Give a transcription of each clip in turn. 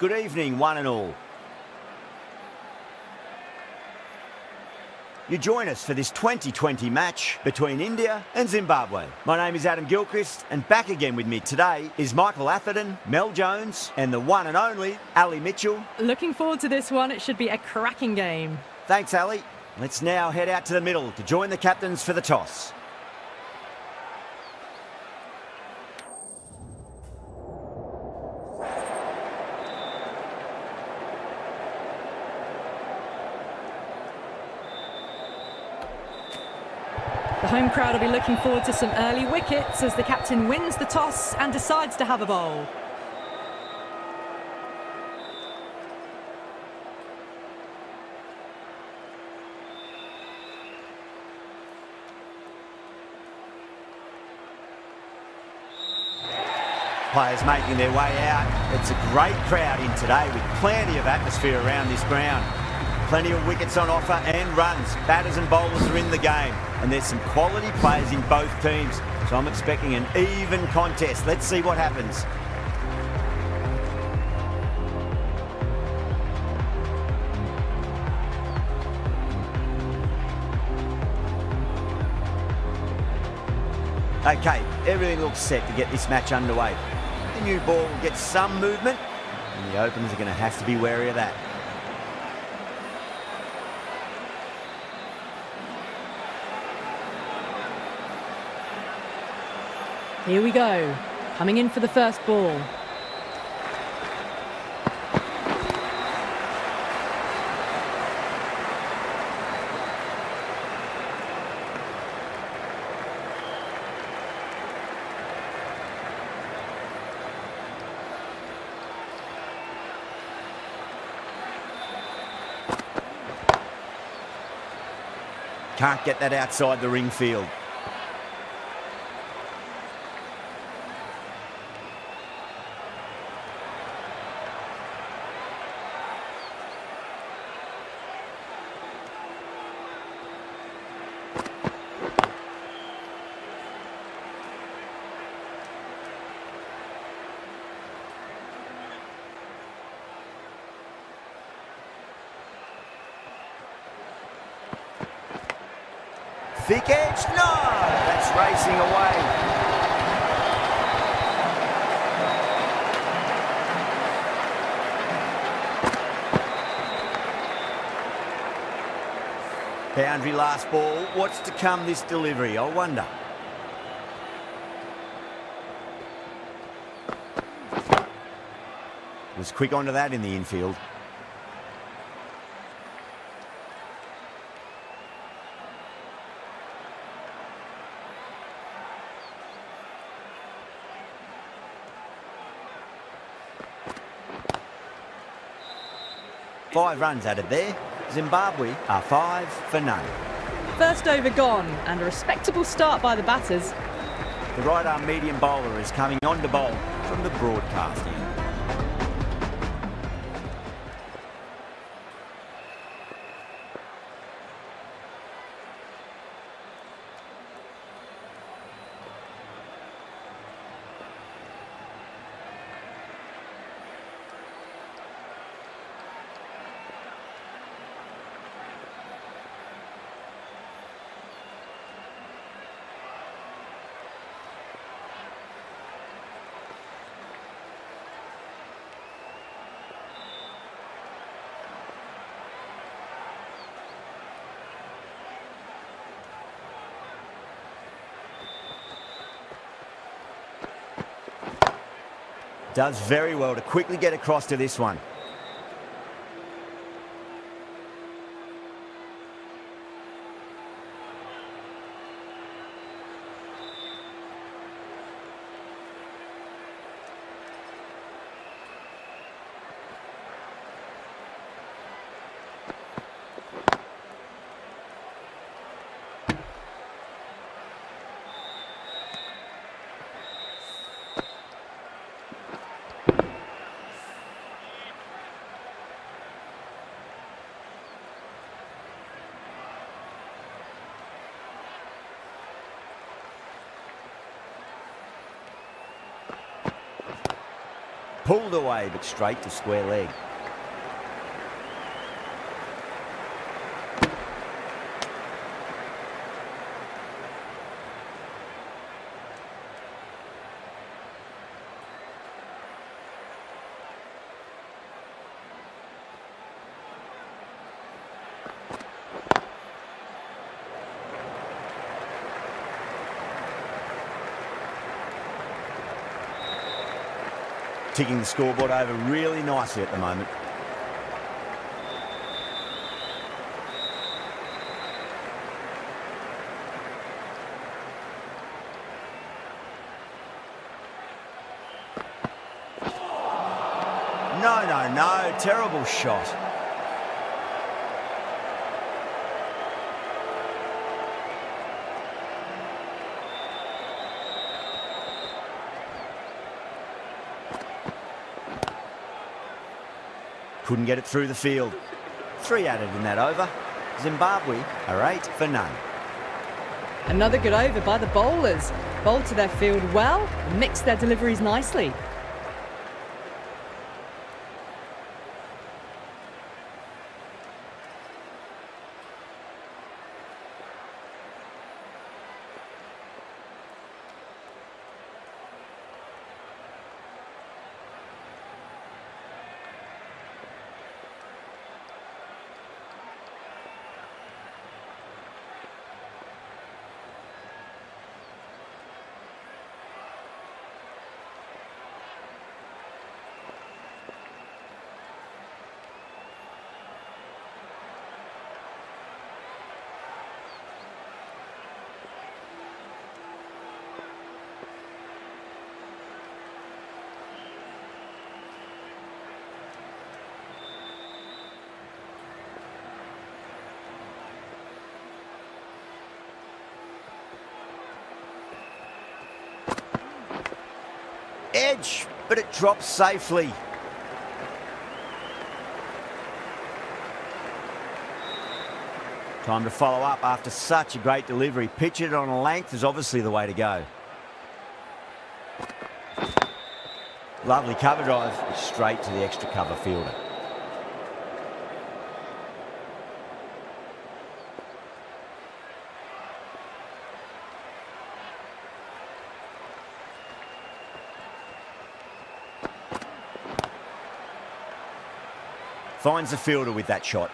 Good evening, one and all. You join us for this 2020 match between India and Zimbabwe. My name is Adam Gilchrist, and back again with me today is Michael Atherton, Mel Jones, and the one and only Ali Mitchell. Looking forward to this one. It should be a cracking game. Thanks, Ali. Let's now head out to the middle to join the captains for the toss. The home crowd will be looking forward to some early wickets as the captain wins the toss and decides to have a bowl. Players making their way out. It's a great crowd in today with plenty of atmosphere around this ground. Plenty of wickets on offer and runs. Batters and bowlers are in the game. And there's some quality players in both teams. So I'm expecting an even contest. Let's see what happens. Okay, everything looks set to get this match underway. The new ball will get some movement, and the openers are going to have to be wary of that. Here we go. Coming in for the first ball. Can't get that outside the ring field. Thick edge, no! That's racing away. Boundary last ball. What's to come this delivery, I wonder. Was quick onto that in the infield. Five runs added there. Zimbabwe are 5 for none. First over gone, and a respectable start by the batters. The right-arm medium bowler is coming on to bowl from the broadcast end. Does very well to quickly get across to this one. Pulled away, but straight to square leg. Ticking the scoreboard over really nicely at the moment. No, terrible shot. Couldn't get it through the field. 3 added in that over. Zimbabwe are 8 for none. Another good over by the bowlers. Bowled to their field well and mixed their deliveries nicely. Edge, but it drops safely. Time to follow up after such a great delivery. Pitch it on a length is obviously the way to go. Lovely cover drive, straight to the extra cover fielder. Finds the fielder with that shot.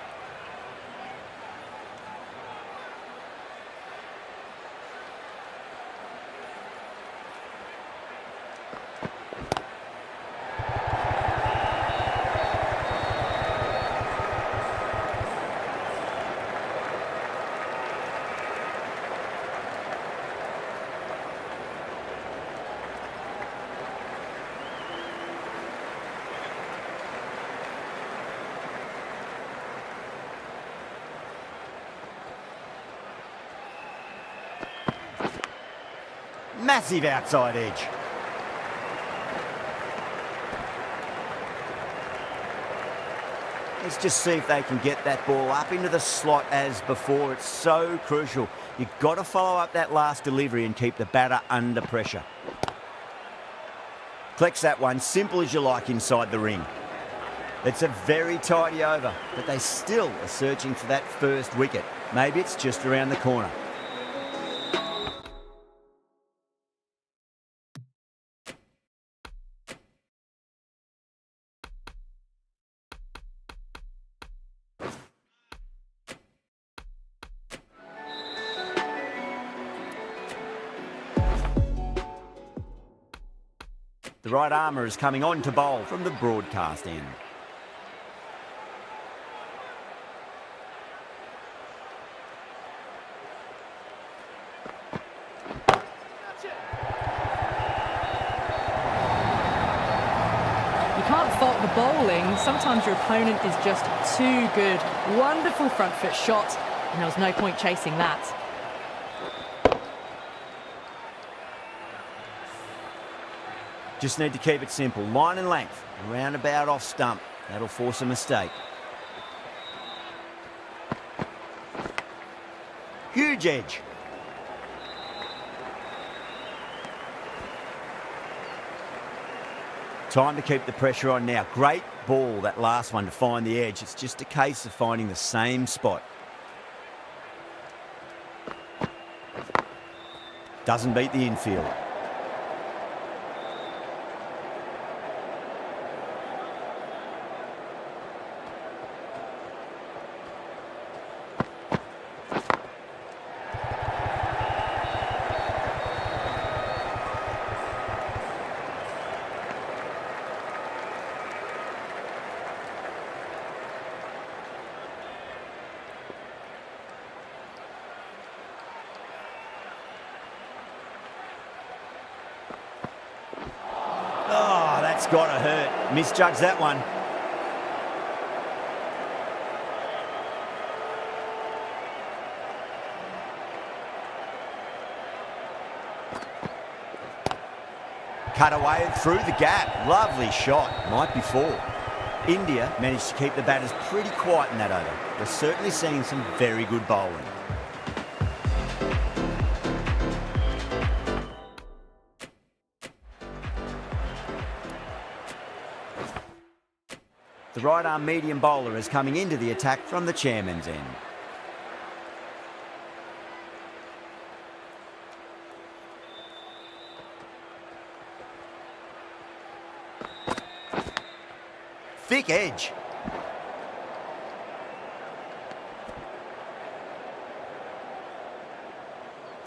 Massive outside edge. Let's just see if they can get that ball up into the slot as before. It's so crucial. You've got to follow up that last delivery and keep the batter under pressure. Collects that one, simple as you like inside the ring. It's a very tidy over, but they still are searching for that first wicket. Maybe it's just around the corner. The right armour is coming on to bowl from the broadcast end. You can't fault the bowling. Sometimes your opponent is just too good. Wonderful front foot shot, and there was no point chasing that. Just need to keep it simple. Line and length, roundabout off stump. That'll force a mistake. Huge edge. Time to keep the pressure on now. Great ball, that last one, to find the edge. It's just a case of finding the same spot. Doesn't beat the infield. Oh, that's got to hurt. Misjudged that one. Cut away and through the gap. Lovely shot. Might be four. India managed to keep the batters pretty quiet in that over. We're certainly seeing some very good bowling. The right-arm medium bowler is coming into the attack from the chairman's end. Thick edge.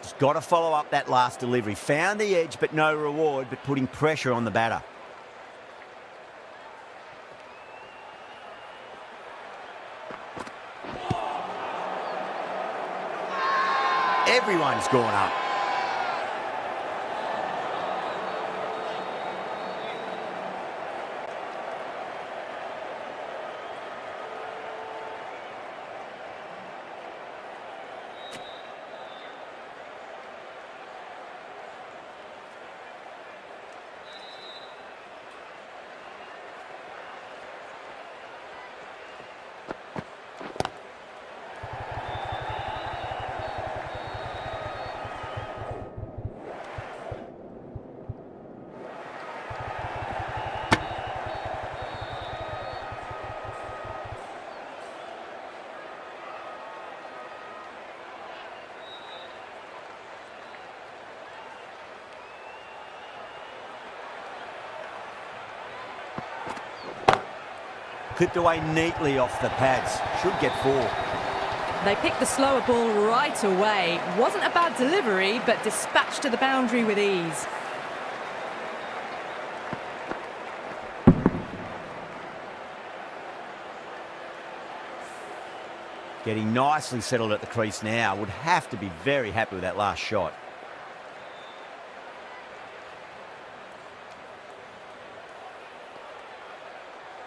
Just got to follow up that last delivery. Found the edge, but no reward, but putting pressure on the batter. Everyone's gone up. Clipped away neatly off the pads. Should get four. They picked the slower ball right away. Wasn't a bad delivery, but dispatched to the boundary with ease. Getting nicely settled at the crease now. Would have to be very happy with that last shot.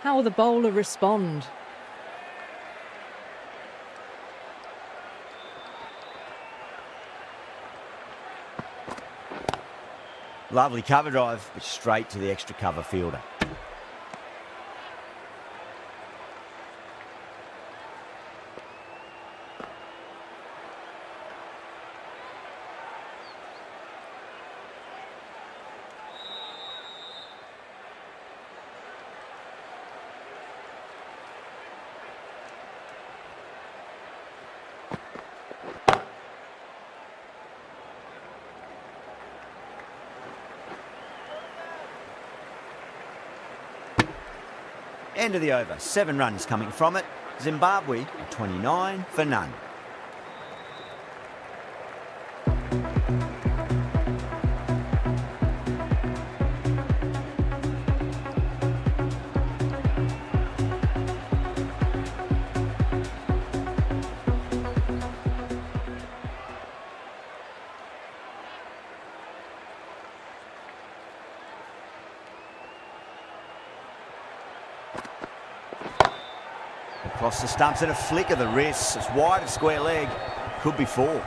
How will the bowler respond? Lovely cover drive, but straight to the extra cover fielder. End of the over. 7 runs coming from it. Zimbabwe are 29 for none. Across the stumps and a flick of the wrist. It's wide of square leg. Could be four.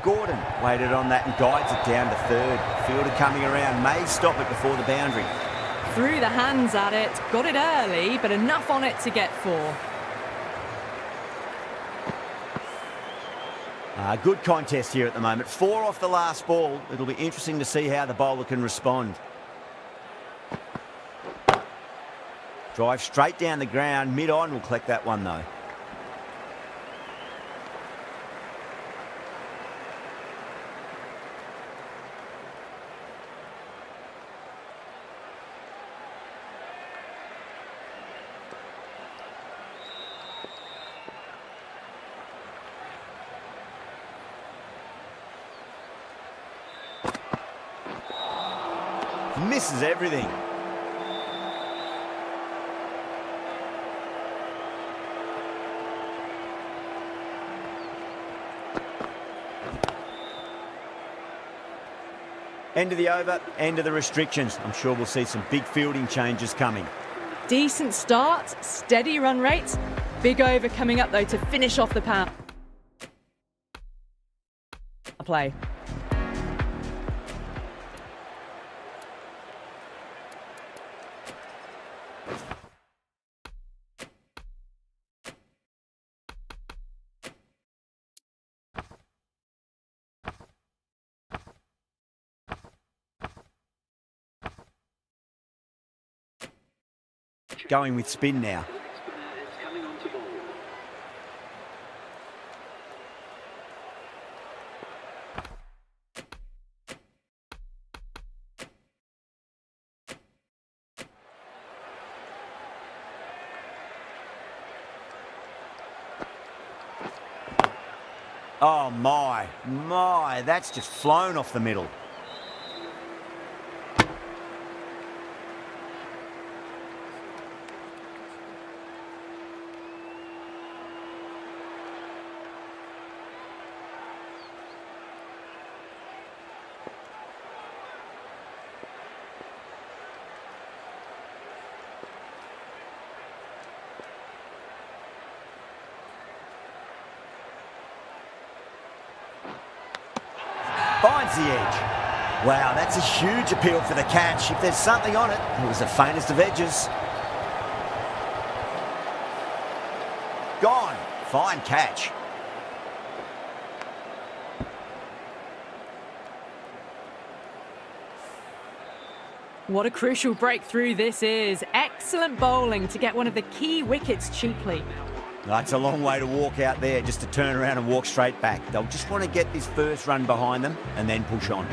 Gordon waited on that and guides it down to third. Fielder coming around, may stop it before the boundary. Threw the hands at it, got it early, but enough on it to get 4. Good contest here at the moment. 4 off the last ball. It'll be interesting to see how the bowler can respond. Drive straight down the ground. Mid-on will collect that one, though. Misses everything. End of the over, end of the restrictions. I'm sure we'll see some big fielding changes coming. Decent start, steady run rate. Big over coming up, though, to finish off the power play. Going with spin now. Oh my, that's just flown off the middle. Finds the edge. Wow, that's a huge appeal for the catch. If there's something on it, it was the faintest of edges. Gone. Fine catch. What a crucial breakthrough this is. Excellent bowling to get one of the key wickets cheaply. That's a long way to walk out there, just to turn around and walk straight back. They'll just want to get this first run behind them and then push on.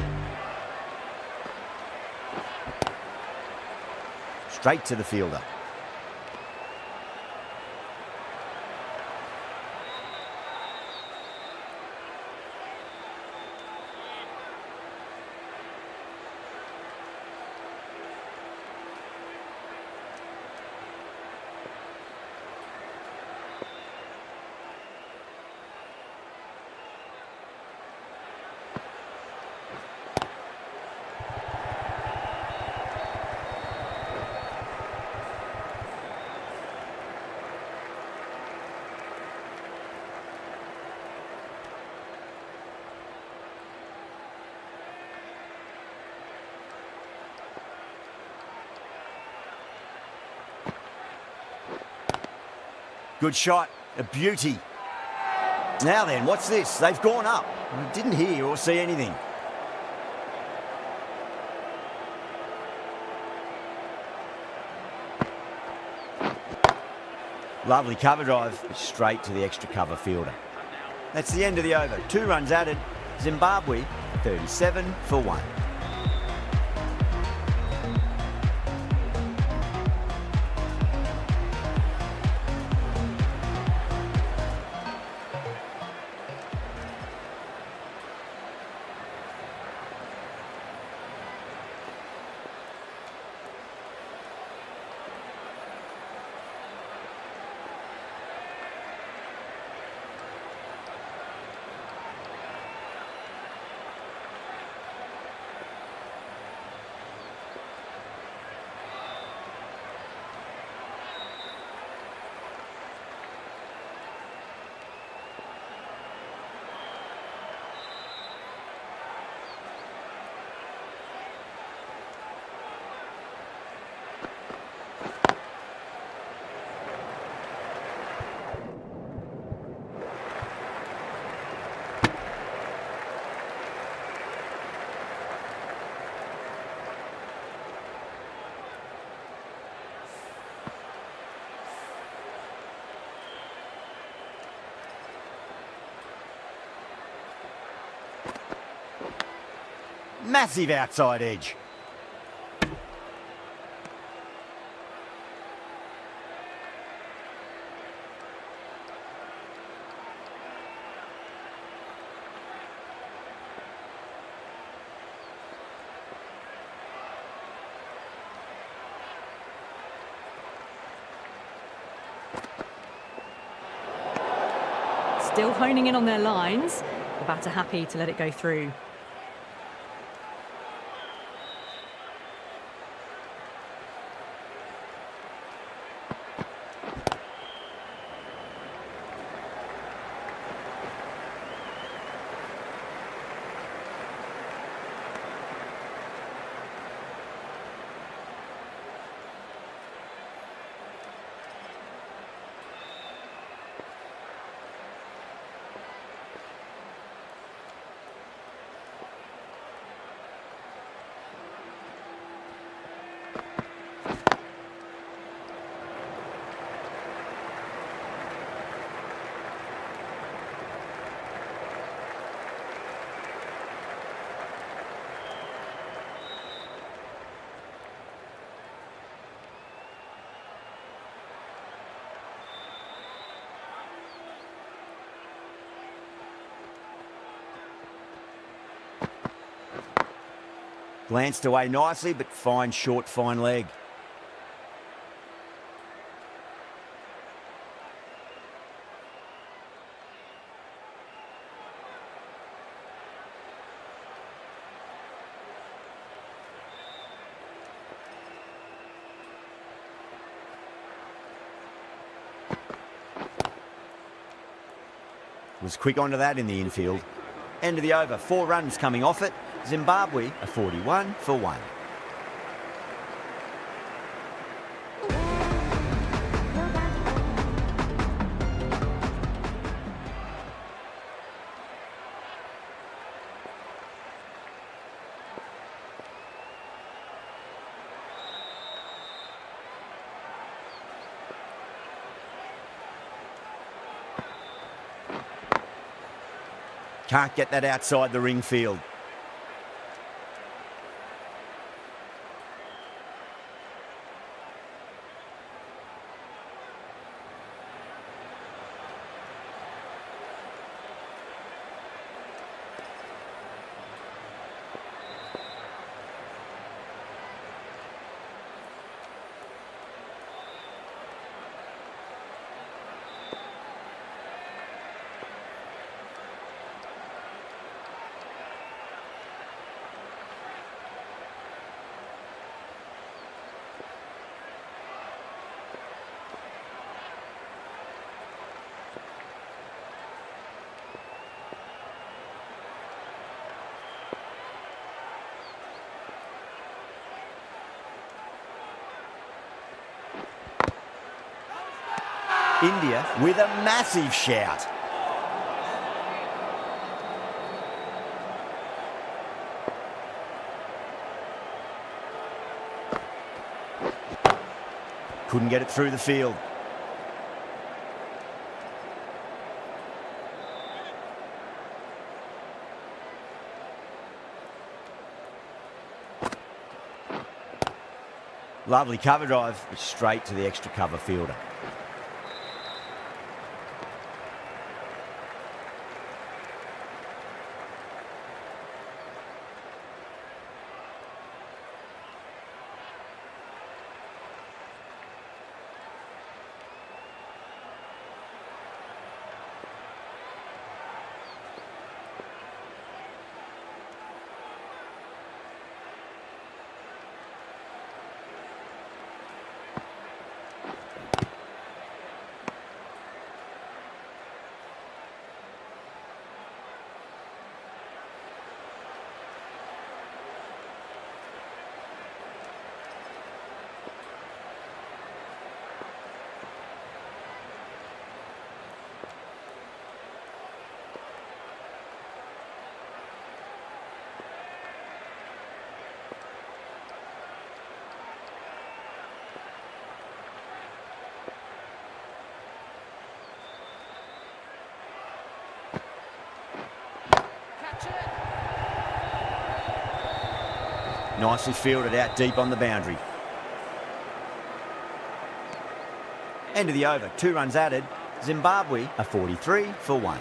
Straight to the fielder. Good shot, a beauty. Now then, what's this? They've gone up. I didn't hear or see anything. Lovely cover drive, straight to the extra cover fielder. That's the end of the over. 2 runs added. Zimbabwe, 37 for 1. Massive outside edge. Still honing in on their lines. The batter happy to let it go through. Glanced away nicely, but fine short, fine leg. Was quick onto that in the infield. End of the over, 4 runs coming off it. Zimbabwe are 41 for 1. Can't get that outside the ring field. India with a massive shout. Couldn't get it through the field. Lovely cover drive, straight to the extra cover fielder. Nicely fielded out deep on the boundary. End of the over, 2 runs added. Zimbabwe are 43 for 1.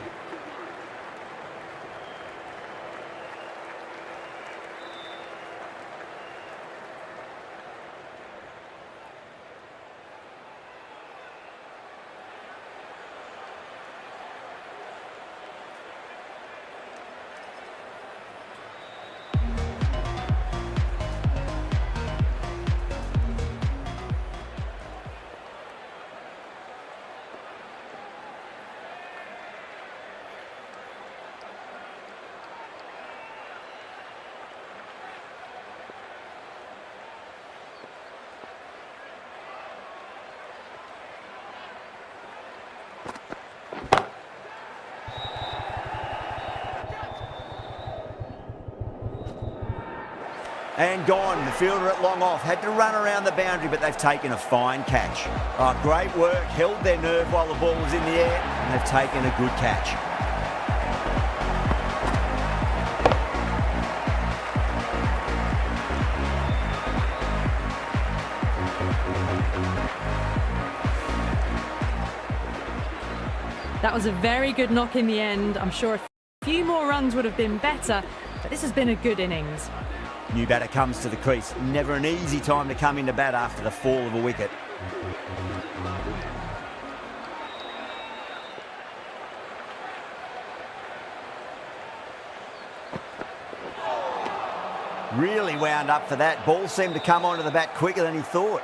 And gone. The fielder at long off had to run around the boundary, but they've taken a fine catch. Oh, great work. Held their nerve while the ball was in the air, and they've taken a good catch. That was a very good knock in the end. I'm sure a few more runs would have been better, but this has been a good innings. New batter comes to the crease. Never an easy time to come into bat after the fall of a wicket. Really wound up for that. Ball seemed to come onto the bat quicker than he thought.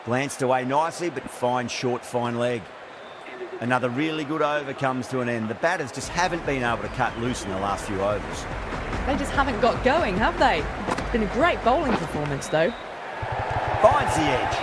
Glanced away nicely, but fine short, fine leg. Another really good over comes to an end. The batters just haven't been able to cut loose in the last few overs. They just haven't got going, have they? Been a great bowling performance though. Finds the edge.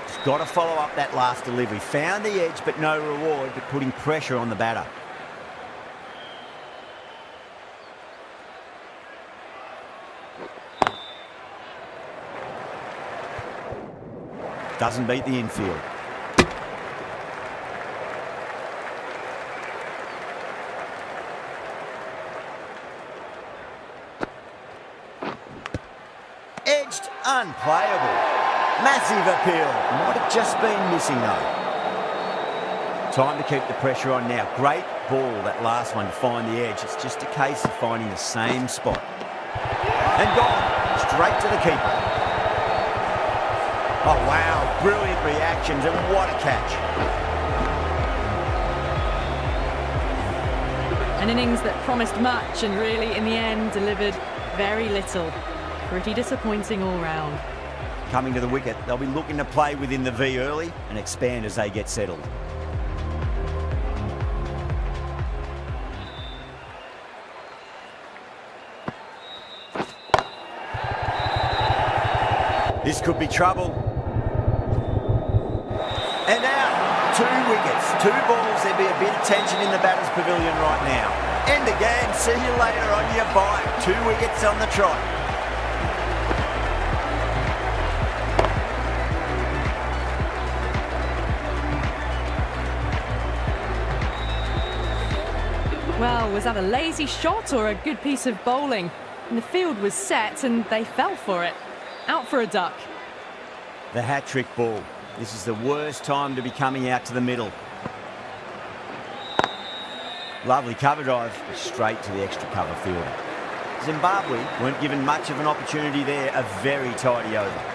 Just got to follow up that last delivery. Found the edge, but no reward, but putting pressure on the batter. Doesn't beat the infield. Edged, unplayable. Massive appeal. Might have just been missing though. Time to keep the pressure on now. Great ball, that last one, to find the edge. It's just a case of finding the same spot. And gone. Straight to the keeper. Oh, wow. Brilliant reactions, and what a catch. An innings that promised much and really, in the end, delivered very little. Pretty disappointing all round. Coming to the wicket, they'll be looking to play within the V early and expand as they get settled. This could be trouble. And out, 2 wickets, 2 balls. There'd be a bit of tension in the batter's pavilion right now. End again, see you later on your bike. 2 wickets on the trot. Well, was that a lazy shot or a good piece of bowling? And the field was set and they fell for it. Out for a duck. The hat-trick ball. This is the worst time to be coming out to the middle. Lovely cover drive, straight to the extra cover field. Zimbabwe weren't given much of an opportunity there. A very tidy over.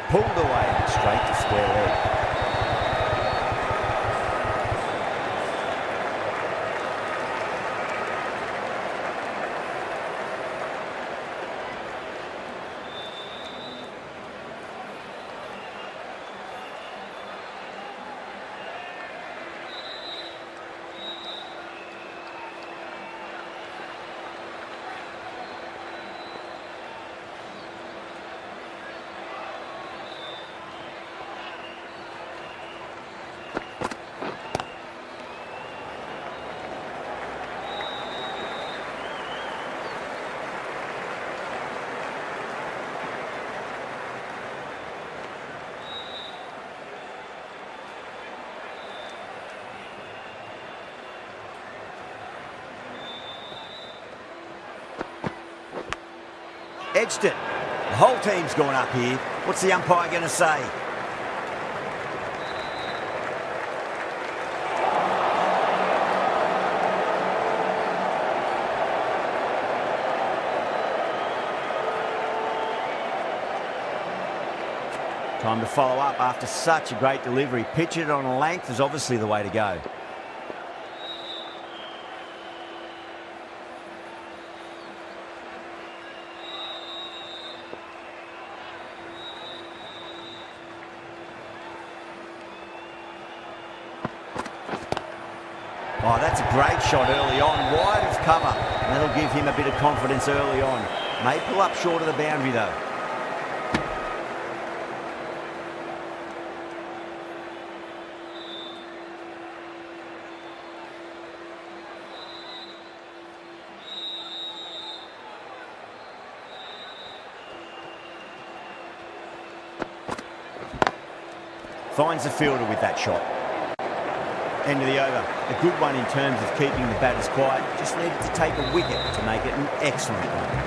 Pulled away, straight to square leg. Edged it. The whole team's gone up here. What's the umpire going to say? Time to follow up after such a great delivery. Pitch it on a length is obviously the way to go. Oh, that's a great shot early on, wide of cover. And that'll give him a bit of confidence early on. May pull up short of the boundary though. Finds the fielder with that shot. End of the over. A good one in terms of keeping the batters quiet. Just needed to take a wicket to make it an excellent one.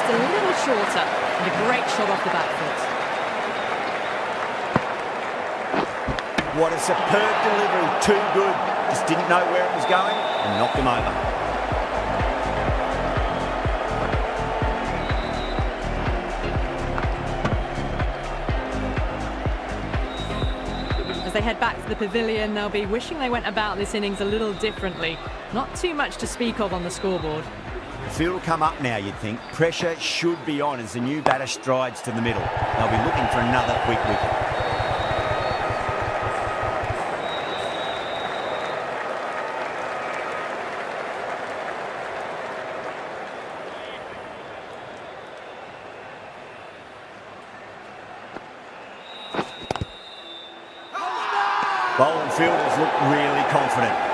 just a little shorter, and a great shot off the back foot. What a superb delivery, too good. Just didn't know where it was going and knocked him over. As they head back to the pavilion, they'll be wishing they went about this innings a little differently. Not too much to speak of on the scoreboard. The field will come up now, you'd think. Pressure should be on as the new batter strides to the middle. They'll be looking for another quick wicket. Bowling fielders look really confident.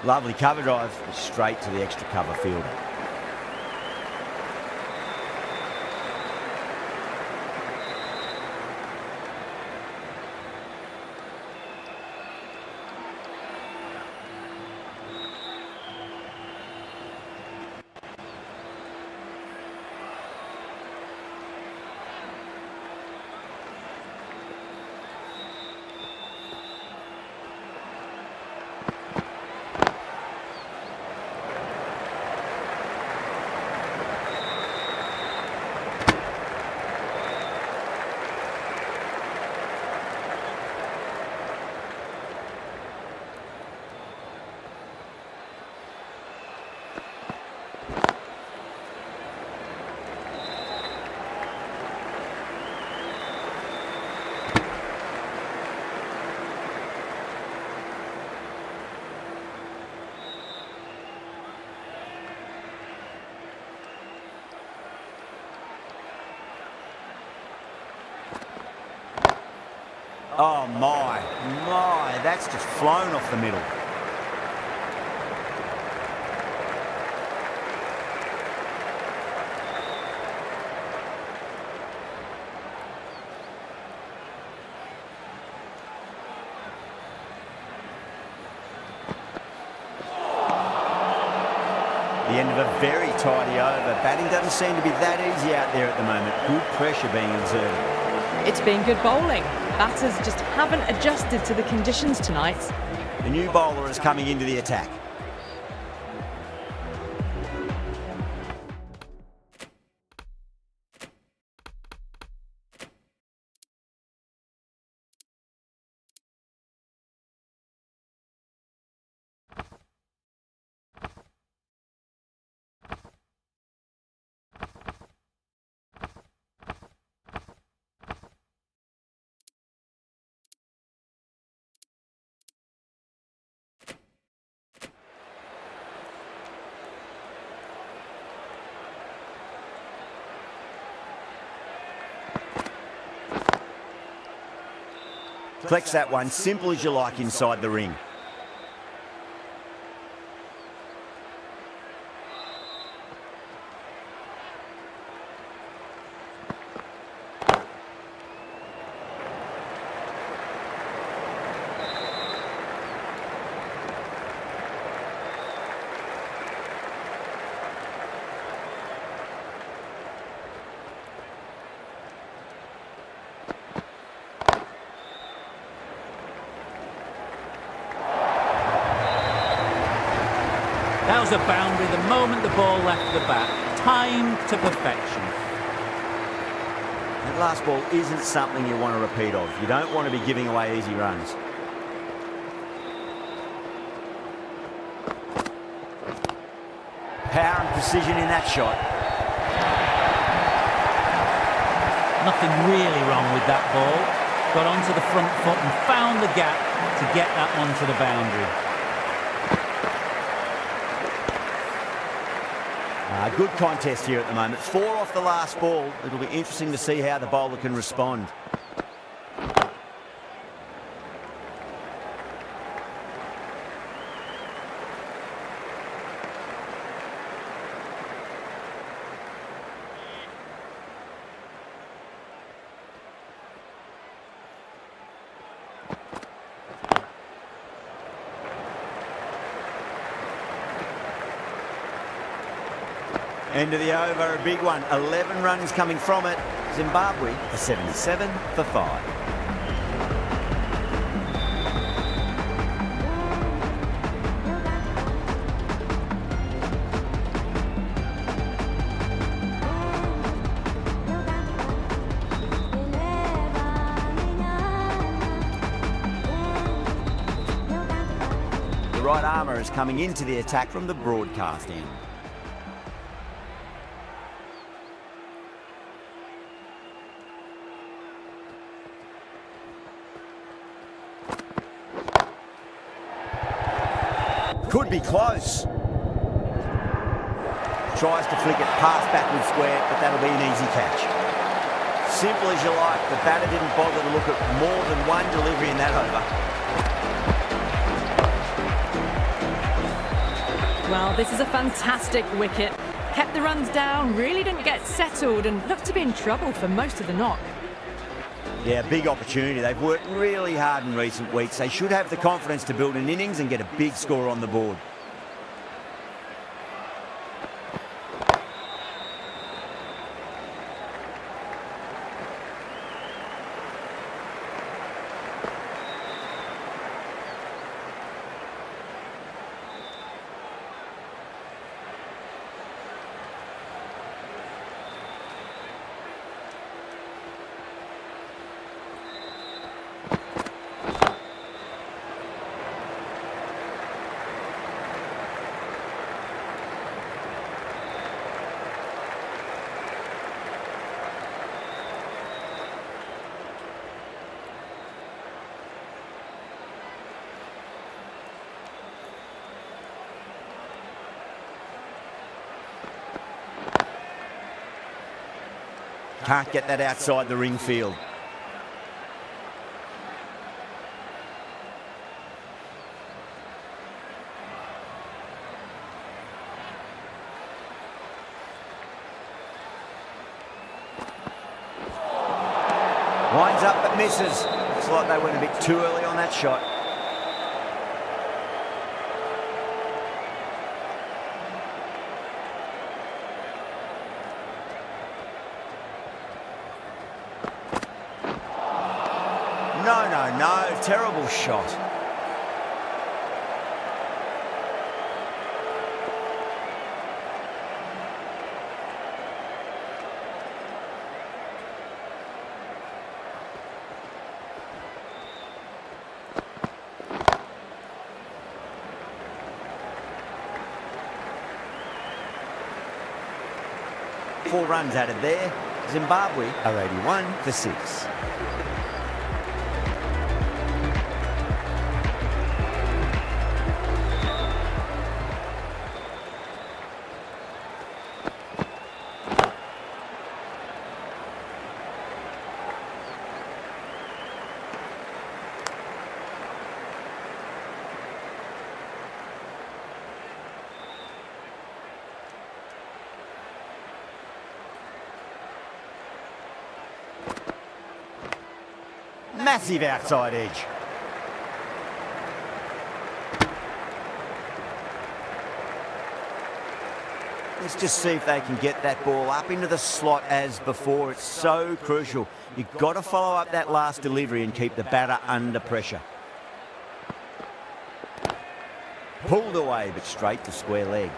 Lovely cover drive, straight to the extra cover fielder. Oh my, that's just flown off the middle. The end of a very tidy over. Batting doesn't seem to be that easy out there at the moment. Good pressure being exerted. It's been good bowling. Batters just haven't adjusted to the conditions tonight. The new bowler is coming into the attack. Collects that one, simple as you like inside the ring. That was a boundary the moment the ball left the bat. timed to perfection. That last ball isn't something you want to repeat of. You don't want to be giving away easy runs. Power and precision in that shot. Nothing really wrong with that ball. Got onto the front foot and found the gap to get that one to the boundary. Good contest here at the moment. 4 off the last ball. It'll be interesting to see how the bowler can respond. End of the over, a big one. 11 runs coming from it. Zimbabwe are 77 for 5. The right armour is coming into the attack from the broadcast end. Could be close. Tries to flick it past backward square, but that'll be an easy catch. Simple as you like, the batter didn't bother to look at more than one delivery in that over. Well, this is a fantastic wicket. Kept the runs down, really didn't get settled and looked to be in trouble for most of the knock. Yeah, big opportunity. They've worked really hard in recent weeks. They should have the confidence to build an innings and get a big score on the board. Can't get that outside the ring field. Winds up but misses. Looks like they went a bit too early on that shot. No, terrible shot. Four runs added there. Zimbabwe are 81 for 6. Massive outside edge. Let's just see if they can get that ball up into the slot as before. It's so crucial. You've got to follow up that last delivery and keep the batter under pressure. Pulled away, but straight to square leg.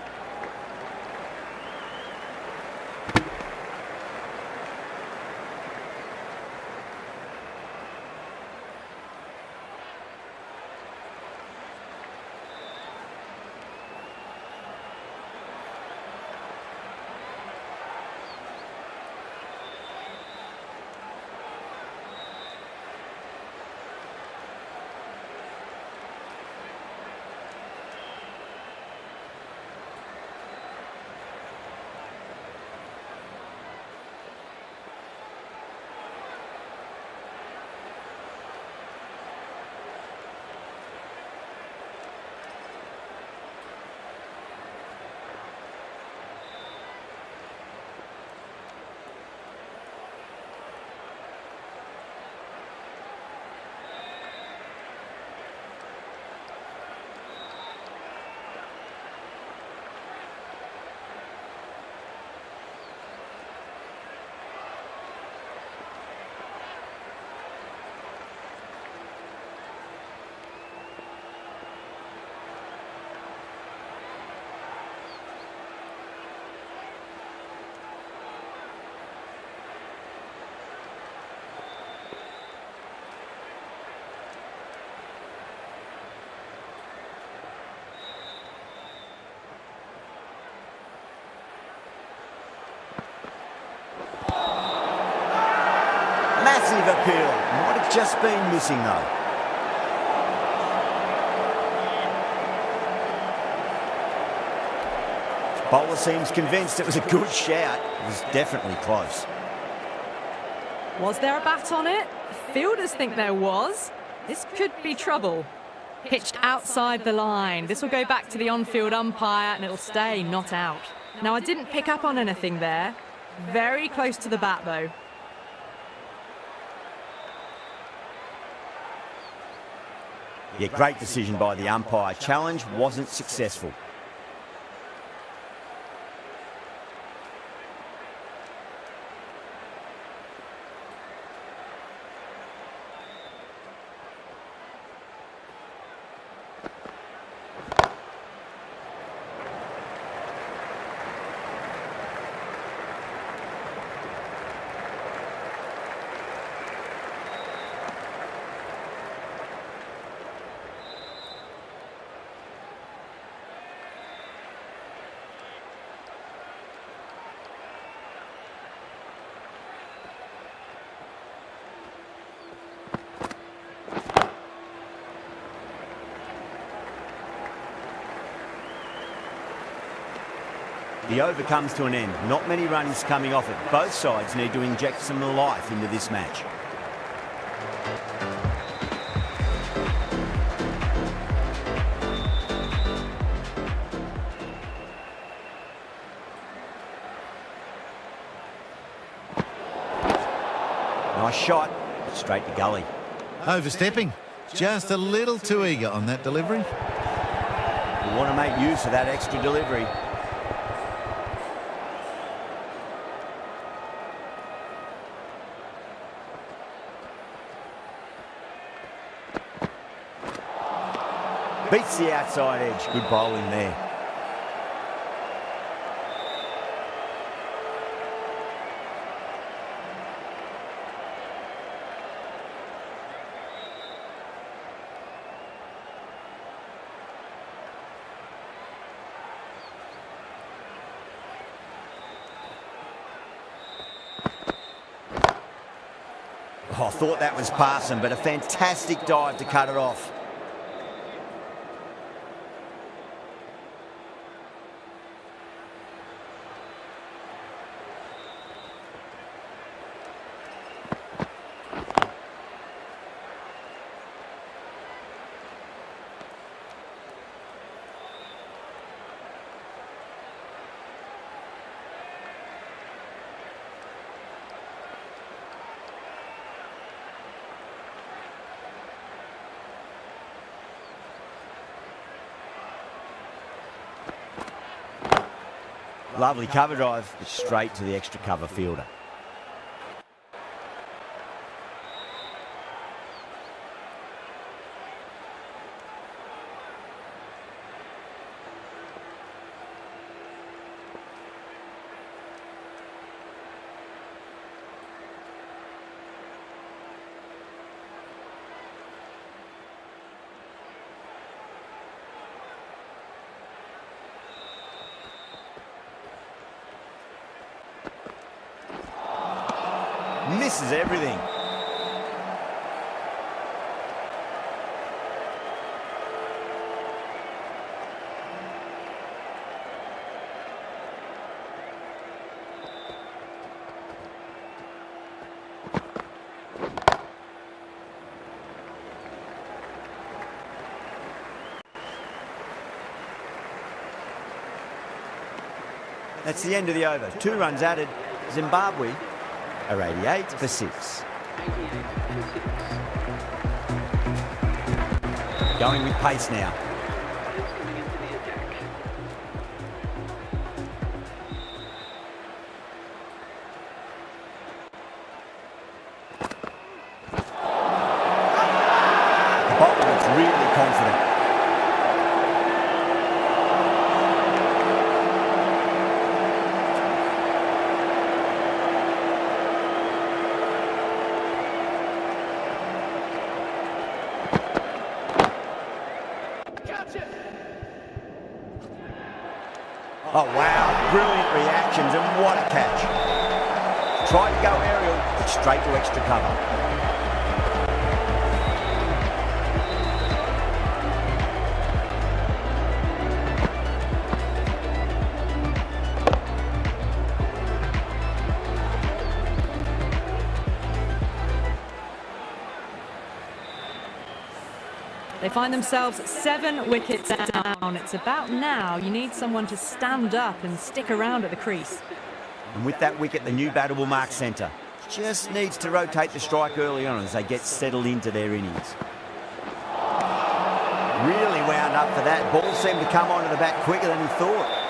Massive appeal. Might have just been missing though. Bowler seems convinced it was a good shout. It was definitely close. Was there a bat on it? Fielders think there was. This could be trouble. Pitched outside the line. This will go back to the on-field umpire and it'll stay not out. Now, I didn't pick up on anything there. Very close to the bat, though. Yeah, great decision by the umpire. Challenge wasn't successful. The over comes to an end. Not many runs coming off it. Both sides need to inject some life into this match. Nice shot. Straight to gully. Overstepping. Just a little too eager on that delivery. You want to make use of that extra delivery. Beats the outside edge. Good bowling there. Oh, I thought that was passing, but a fantastic dive to cut it off. Lovely cover drive, straight to the extra cover fielder. Misses everything. That's the end of the over. 2 runs added. Zimbabwe are 88 for 6. Going with pace now. The bowler looks really confident. Oh, wow. Brilliant reactions, and what a catch. Tried to go aerial, it straight to extra cover. They find themselves 7 wickets down. It's about now. You need someone to stand up and stick around at the crease. And with that wicket, the new batter will mark centre. Just needs to rotate the strike early on as they get settled into their innings. Really wound up for that. Ball seemed to come onto the bat quicker than he thought.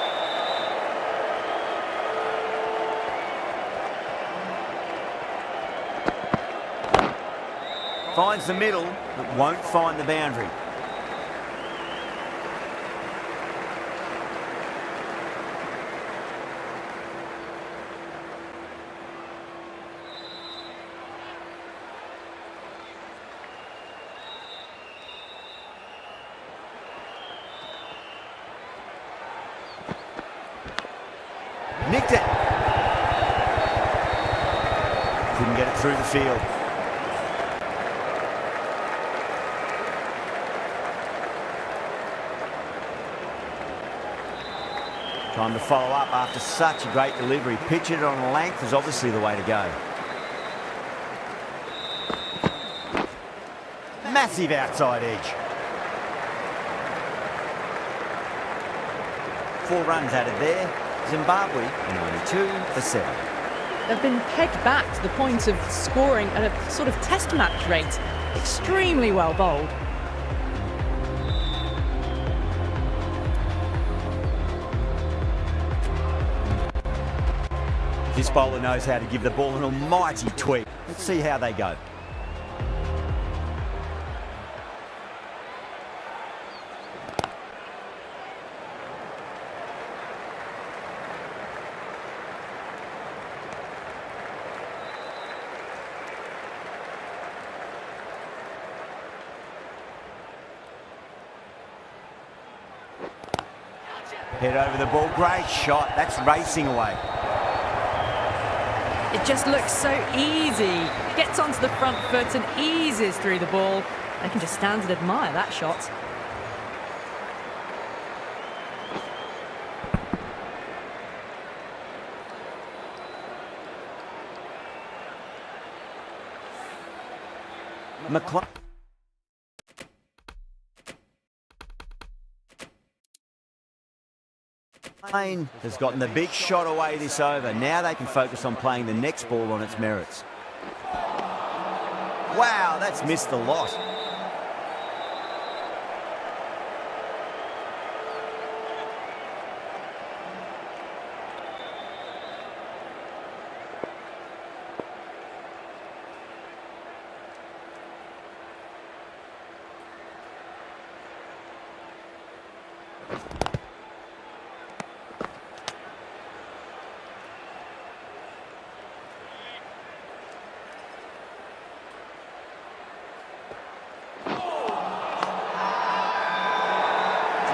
Finds the middle, but won't find the boundary. Nicked it. Couldn't get it through the field. Time to follow up after such a great delivery. Pitching it on length is obviously the way to go. Massive outside edge. 4 runs added there. Zimbabwe 92 for 7. They've been pegged back to the point of scoring at a sort of test match rate. Extremely well bowled. This bowler knows how to give the ball an almighty tweak. Let's see how they go. Head over the ball, great shot. That's racing away. It just looks so easy. Gets onto the front foot and eases through the ball. They can just stand and admire that shot. McLean has gotten the big shot away this over. Now they can focus on playing the next ball on its merits. Wow, that's missed the lot.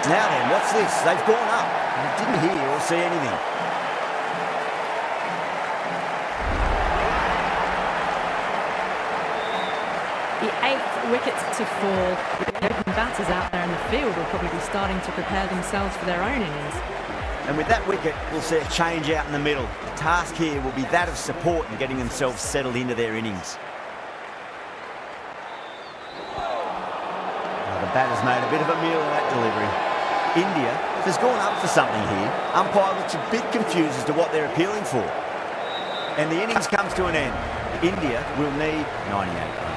Now then, what's this? They've gone up. I didn't hear or see anything. The 8th wicket to fall. The open batters out there in the field will probably be starting to prepare themselves for their own innings. And with that wicket, we'll see a change out in the middle. The task here will be that of support and getting themselves settled into their innings. The batter's made a bit of a meal of that delivery. India has gone up for something here. Umpire looks a bit confused as to what they're appealing for. And the innings comes to an end. India will need 98 runs.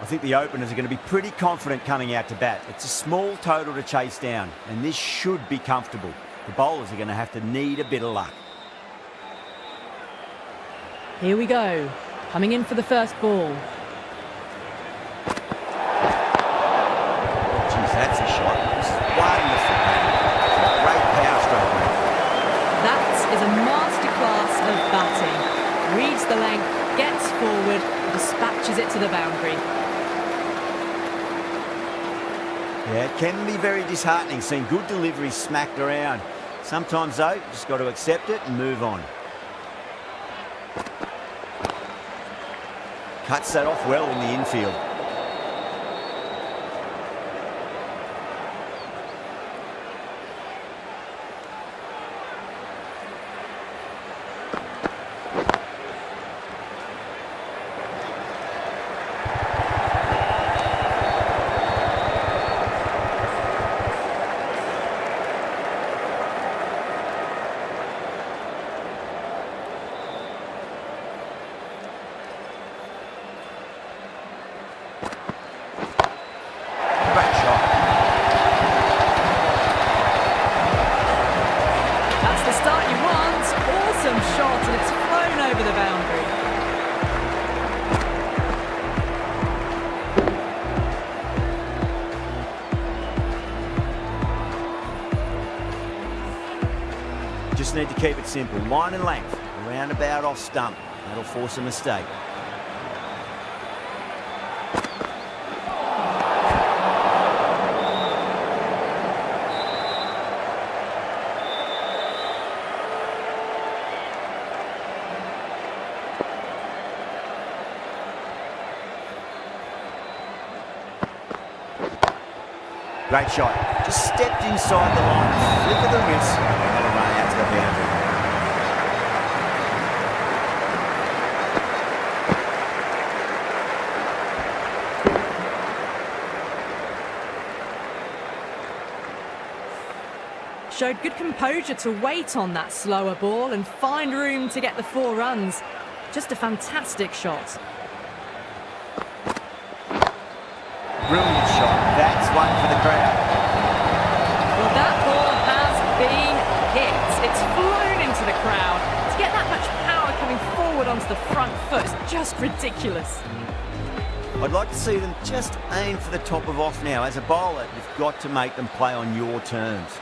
I think the openers are going to be pretty confident coming out to bat. It's a small total to chase down, and this should be comfortable. The bowlers are going to have to need a bit of luck. Here we go. Coming in for the first ball. Geez, that's a shot. It's wonderful. It's a great power stroke. That is a masterclass of batting. Reads the length, gets forward, dispatches it to the boundary. Yeah, it can be very disheartening seeing good deliveries smacked around. Sometimes, though, you just got to accept it and move on. Cuts that off well in the infield. Just need to keep it simple. Line and length, around about off stump. That'll force a mistake. Great shot. Just stepped inside the line, flick of the wrist, and that'll run out to the boundary. Showed good composure to wait on that slower ball and find room to get the 4 runs. Just a fantastic shot. Brilliant shot. That's one for the crowd. Well, that ball has been hit. It's flown into the crowd. To get that much power coming forward onto the front foot is just ridiculous. I'd like to see them just aim for the top of off now. As a bowler, you've got to make them play on your terms.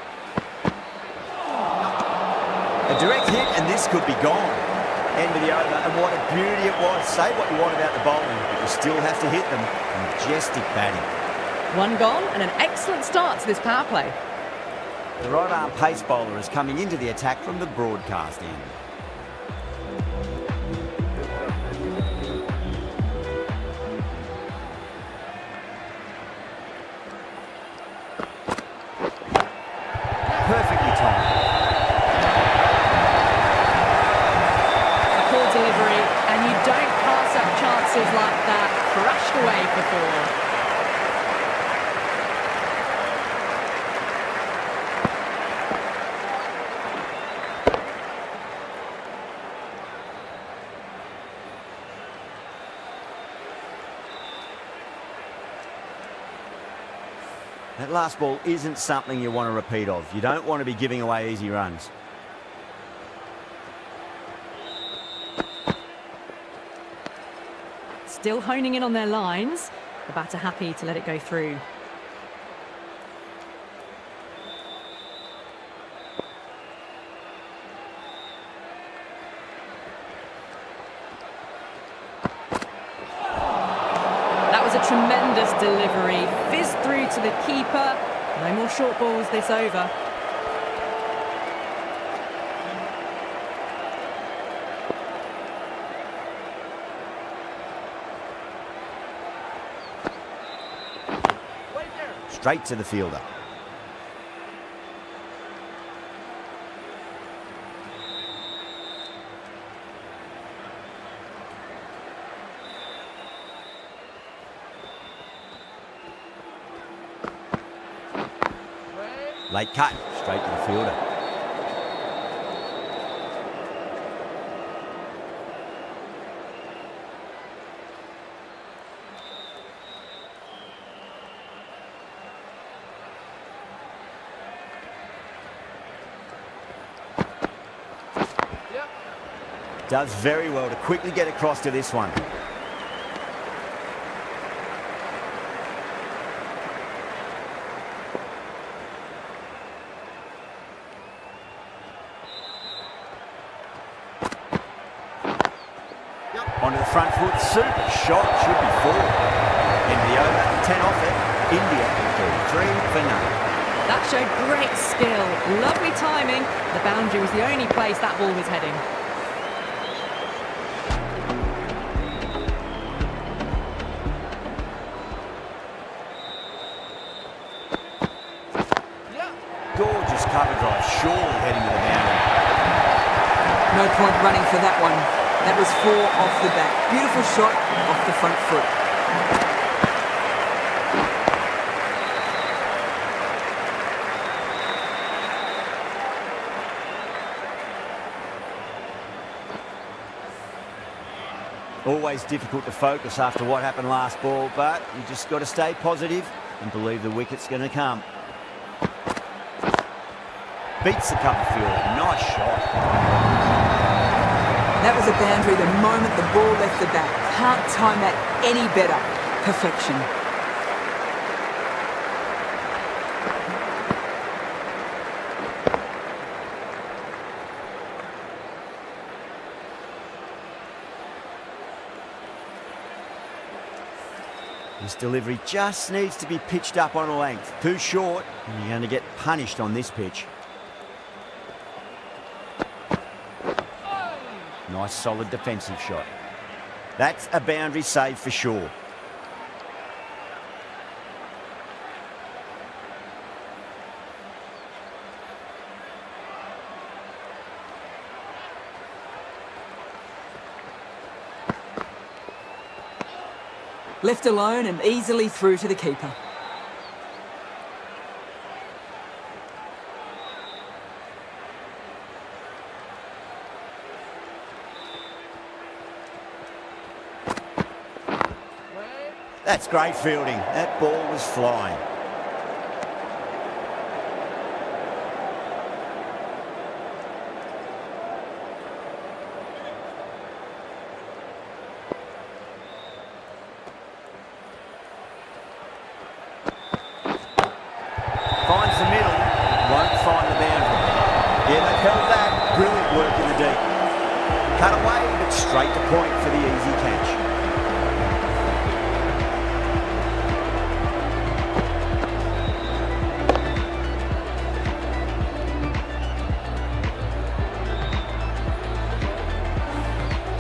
A direct hit, and this could be gone. End of the over, and what a beauty it was. Say what you want about the bowling, but you still have to hit them. Majestic batting. 1 gone, and an excellent start to this power play. The right-arm pace bowler is coming into the attack from the broadcast end. Perfectly timed. Delivery, and you don't pass up chances like that. Crushed away for 4. That last ball isn't something you want to repeat of. You don't want to be giving away easy runs. Still honing in on their lines. The batter happy to let it go through. That was a tremendous delivery. Fizzed through to the keeper. No more short balls this over. Straight to the fielder. Late cut, straight to the fielder. Does very well to quickly get across to this one. Onto the front foot, super shot, should be 4. End of the over, 10 off it, India 3 for none. That showed great skill, lovely timing. The boundary was the only place that ball was heading. Gorgeous cover drive, surely heading to the boundary. No point running for that one. That was 4 off the bat. Beautiful shot off the front foot. Always difficult to focus after what happened last ball, but you just got to stay positive and believe the wicket's going to come. Beats the cover fielder. Nice shot. That was a boundary the moment the ball left the bat. Can't time that any better. Perfection. This delivery just needs to be pitched up on a length. Too short, and you're going to get punished on this pitch. Nice solid defensive shot. That's a boundary save for sure. Left alone and easily through to the keeper. That's great fielding. That ball was flying. Finds the middle, won't find the boundary. Yeah, they've held that. Brilliant work in the deep. Cut away, but straight to point for the easy catch.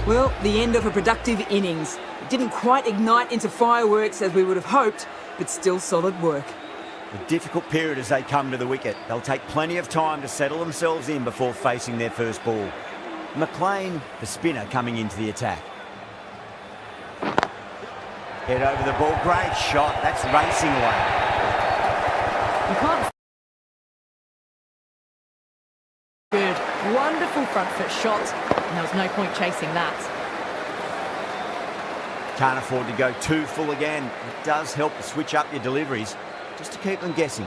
Well, the end of a productive innings. It didn't quite ignite into fireworks as we would have hoped, but still solid work. A difficult period as they come to the wicket. They'll take plenty of time to settle themselves in before facing their first ball. McLean, the spinner, coming into the attack. Head over the ball, great shot. That's racing away. You can't... Good, wonderful front foot shot, and there was no point chasing that. Can't afford to go too full again. It does help to switch up your deliveries, just to keep them guessing.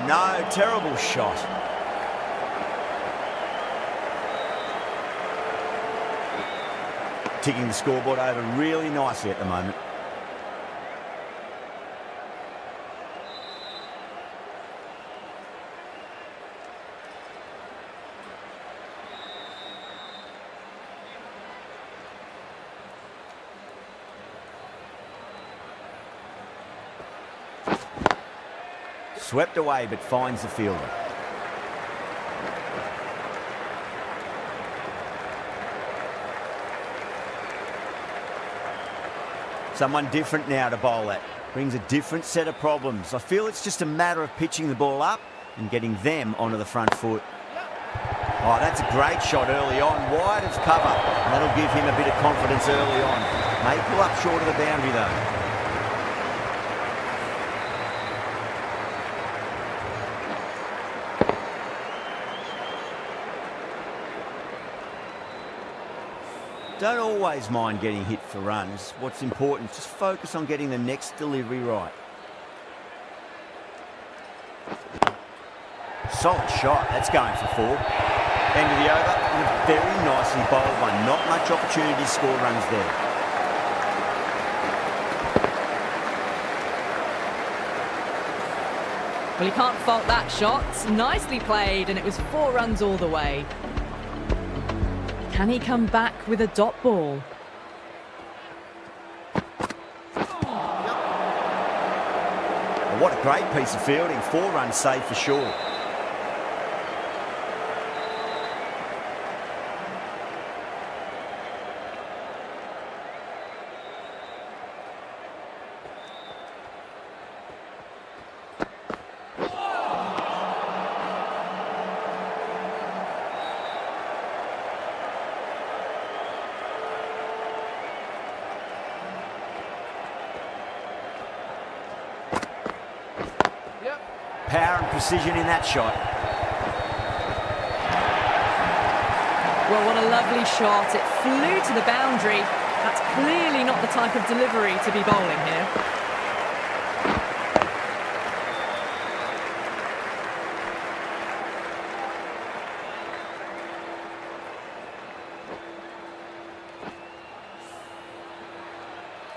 No, terrible shot. Ticking the scoreboard over really nicely at the moment. Swept away, but finds the fielder. Someone different now to bowl at. Brings a different set of problems. I feel it's just a matter of pitching the ball up and getting them onto the front foot. Oh, that's a great shot early on. Wide of cover. And that'll give him a bit of confidence early on. May pull up short of the boundary though. Don't always mind getting hit for runs. What's important is just focus on getting the next delivery right. Solid shot. That's going for 4. End of the over. And a very nicely bowled one. Not much opportunity to score runs there. Well, you can't fault that shot. Nicely played, and it was 4 runs all the way. Can he come back with a dot ball? Well, what a great piece of fielding. 4 runs saved for sure. Power and precision in that shot. Well, what a lovely shot. It flew to the boundary. That's clearly not the type of delivery to be bowling here.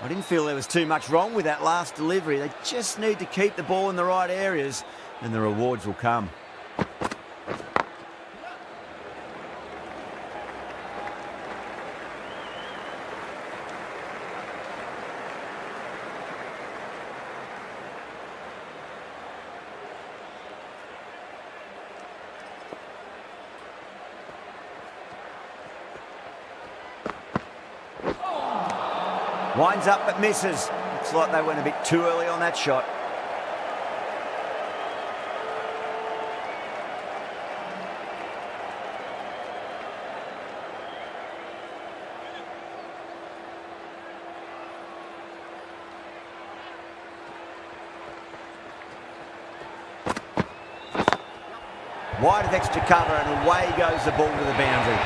I didn't feel there was too much wrong with that last delivery. They just need to keep the ball in the right areas and the rewards will come. Winds up but misses. Looks like they went a bit too early on that shot. Wide of extra cover and away goes the ball to the boundary.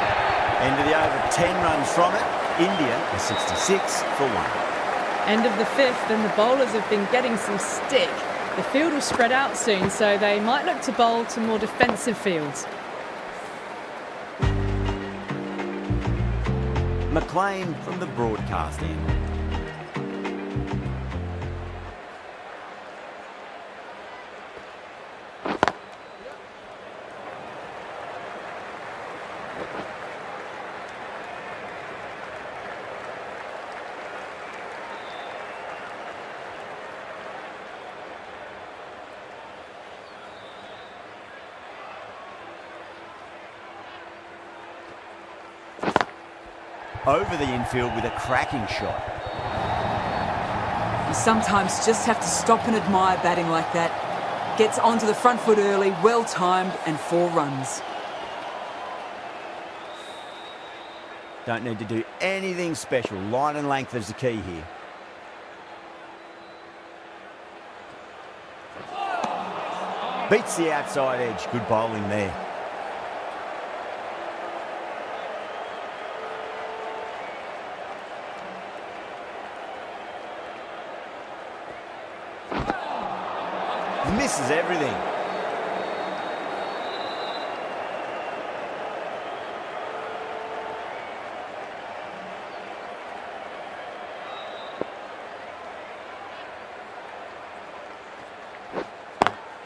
End of the over, 10 runs from it. India is 66 for 1. End of the 5th, and the bowlers have been getting some stick. The field will spread out soon, so they might look to bowl to more defensive fields. McLean from the broadcast end. Over the infield with a cracking shot. You sometimes just have to stop and admire batting like that. Gets onto the front foot early, well timed, and 4 runs. Don't need to do anything special. Line and length is the key here. Beats the outside edge. Good bowling there. Misses everything.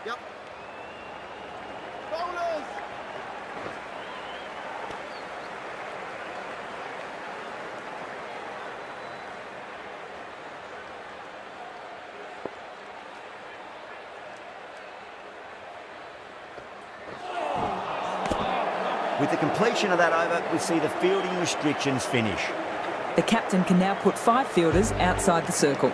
Yep. Bowlers. With the completion of that over, we see the fielding restrictions finish. The captain can now put 5 fielders outside the circle.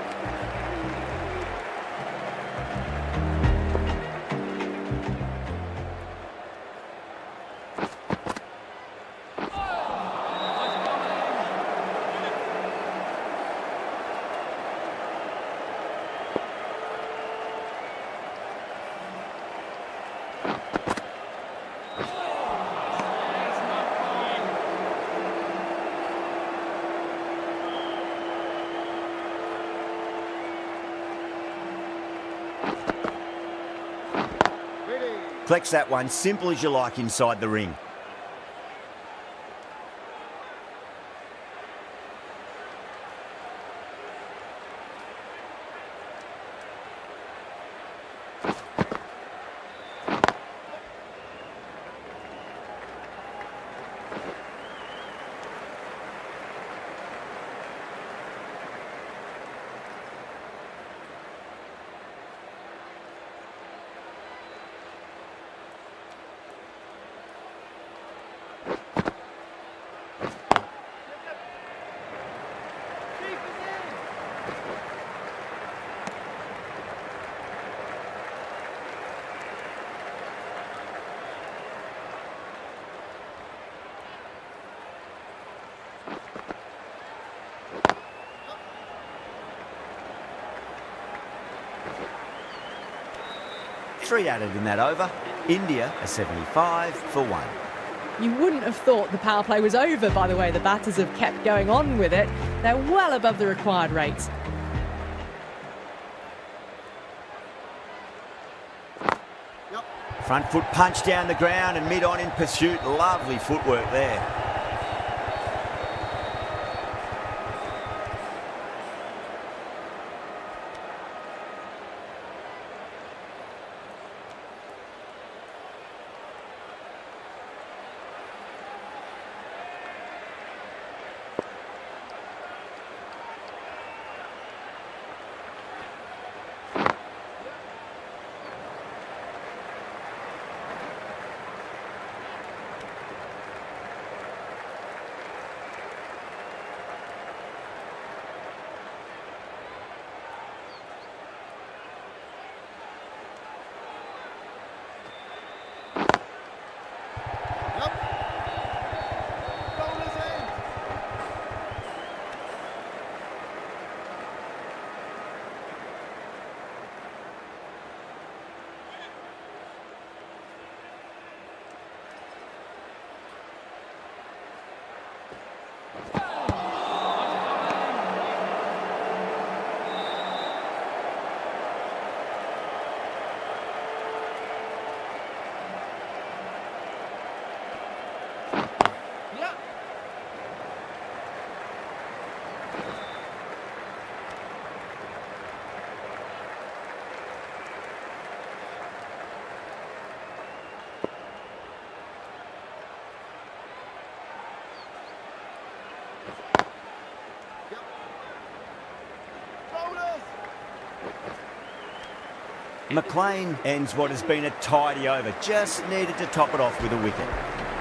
Collects that one, simple as you like inside the ring. Three added in that over. India are 75 for 1. You wouldn't have thought the power play was over by the way the batters have kept going on with it. They're well above the required rates. Front foot punch down the ground and mid-on in pursuit. Lovely footwork there. McLean ends what has been a tidy over. Just needed to top it off with a wicket.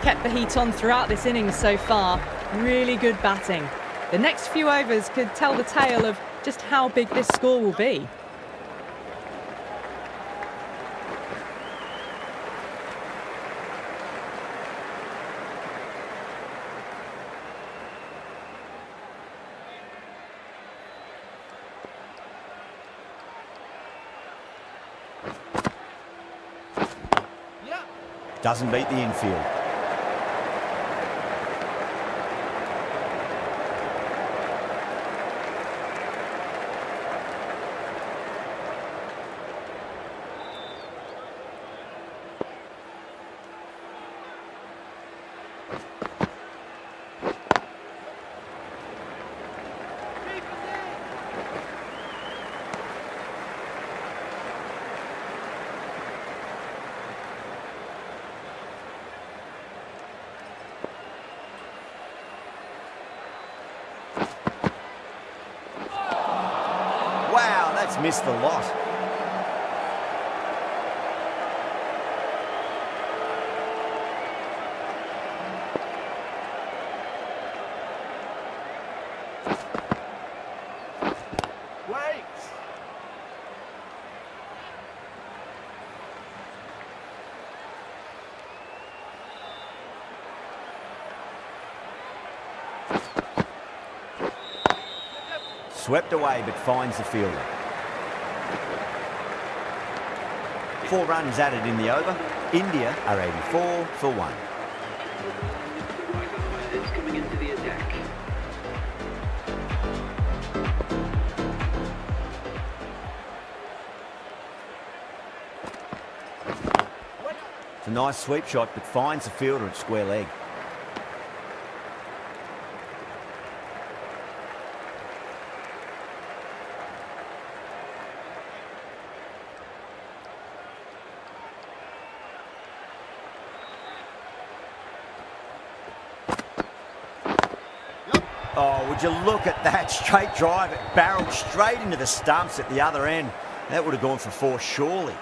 Kept the heat on throughout this innings so far. Really good batting. The next few overs could tell the tale of just how big this score will be. Doesn't beat the infield. Wow, that's missed the lot. Swept away but finds the fielder. 4 runs added in the over. India are 84 for 1. Coming into the attack. It's a nice sweep shot, but finds the fielder at square leg. Oh, would you look at that straight drive? It barreled straight into the stumps at the other end. That would have gone for 4, surely.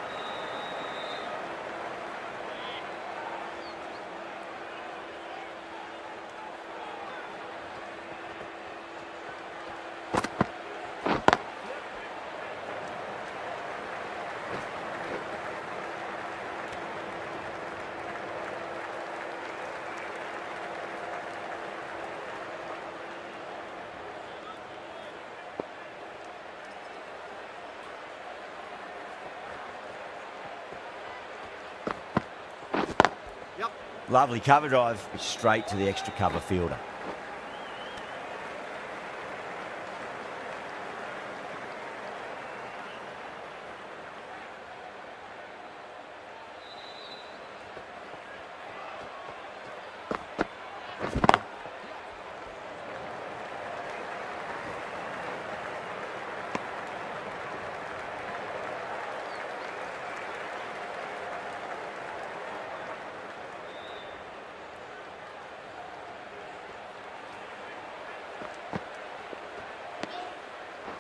Lovely cover drive, straight to the extra cover fielder.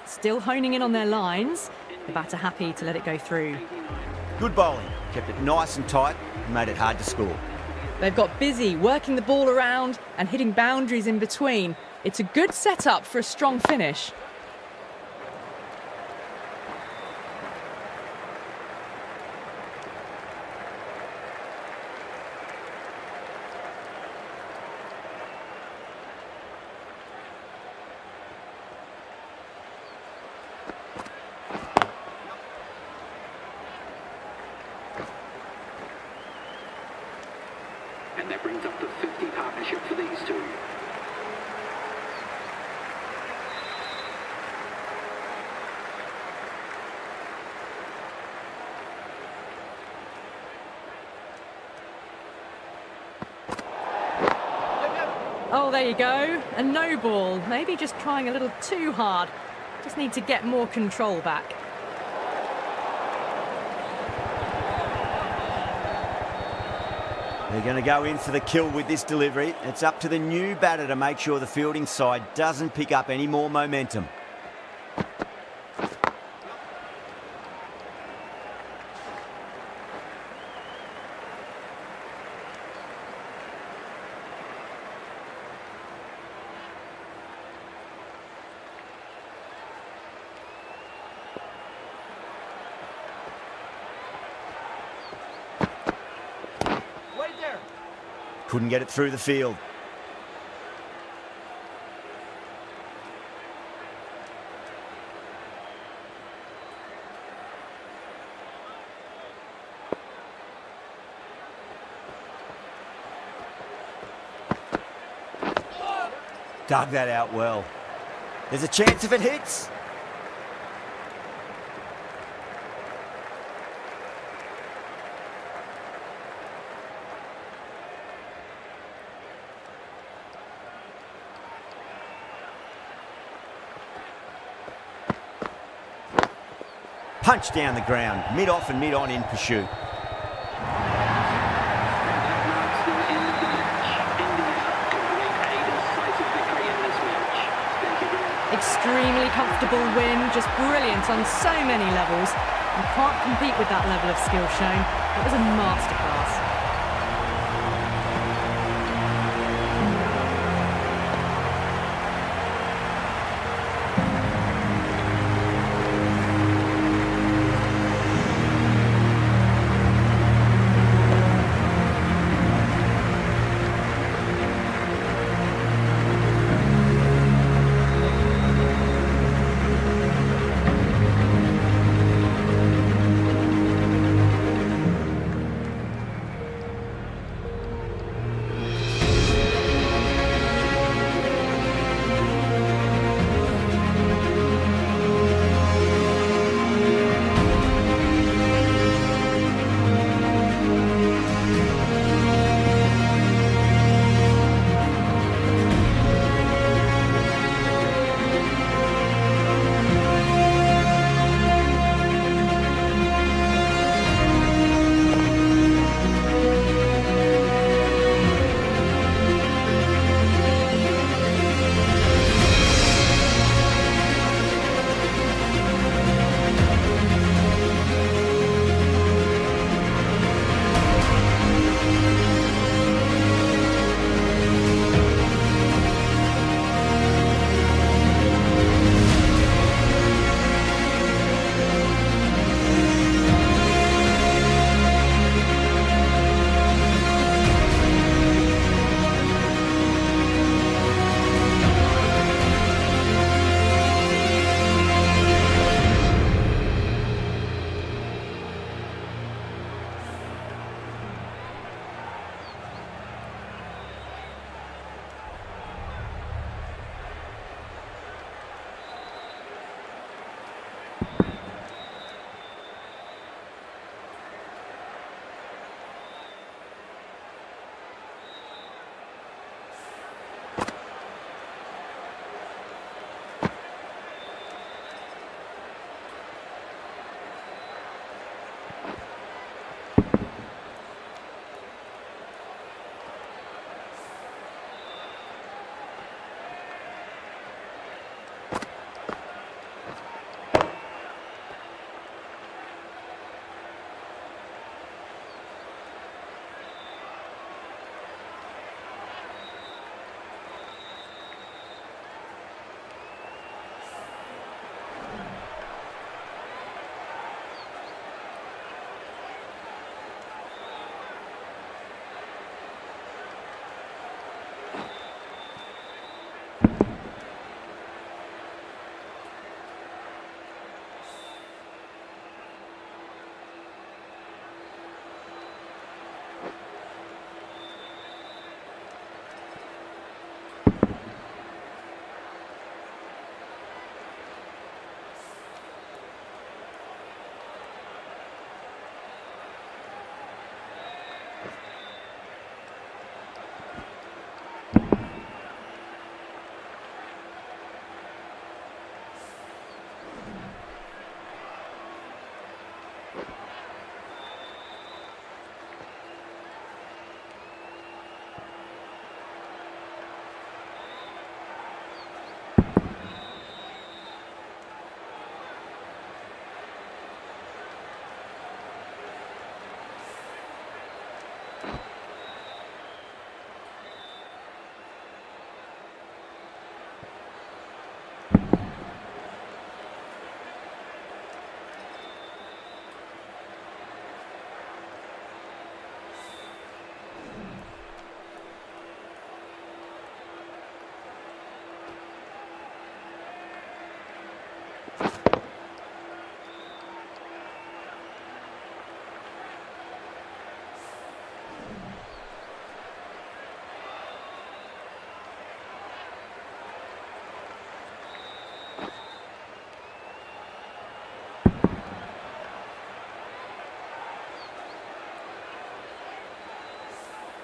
Still honing in on their lines. The batter happy to let it go through. Good bowling, kept it nice and tight and made it hard to score. They've got busy working the ball around and hitting boundaries in between. It's a good setup for a strong finish. And that brings up the 50 partnership for these two. Oh, there you go. A no ball. Maybe just trying a little too hard. Just need to get more control back. They're going to go in for the kill with this delivery. It's up to the new batter to make sure the fielding side doesn't pick up any more momentum. Couldn't get it through the field. Dug that out well. There's a chance if it hits. Punch down the ground, mid-off and mid-on in pursuit. Extremely comfortable win, just brilliant on so many levels. You can't compete with that level of skill shown. It was a masterclass.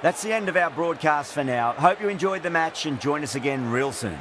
That's the end of our broadcast for now. Hope you enjoyed the match and join us again real soon.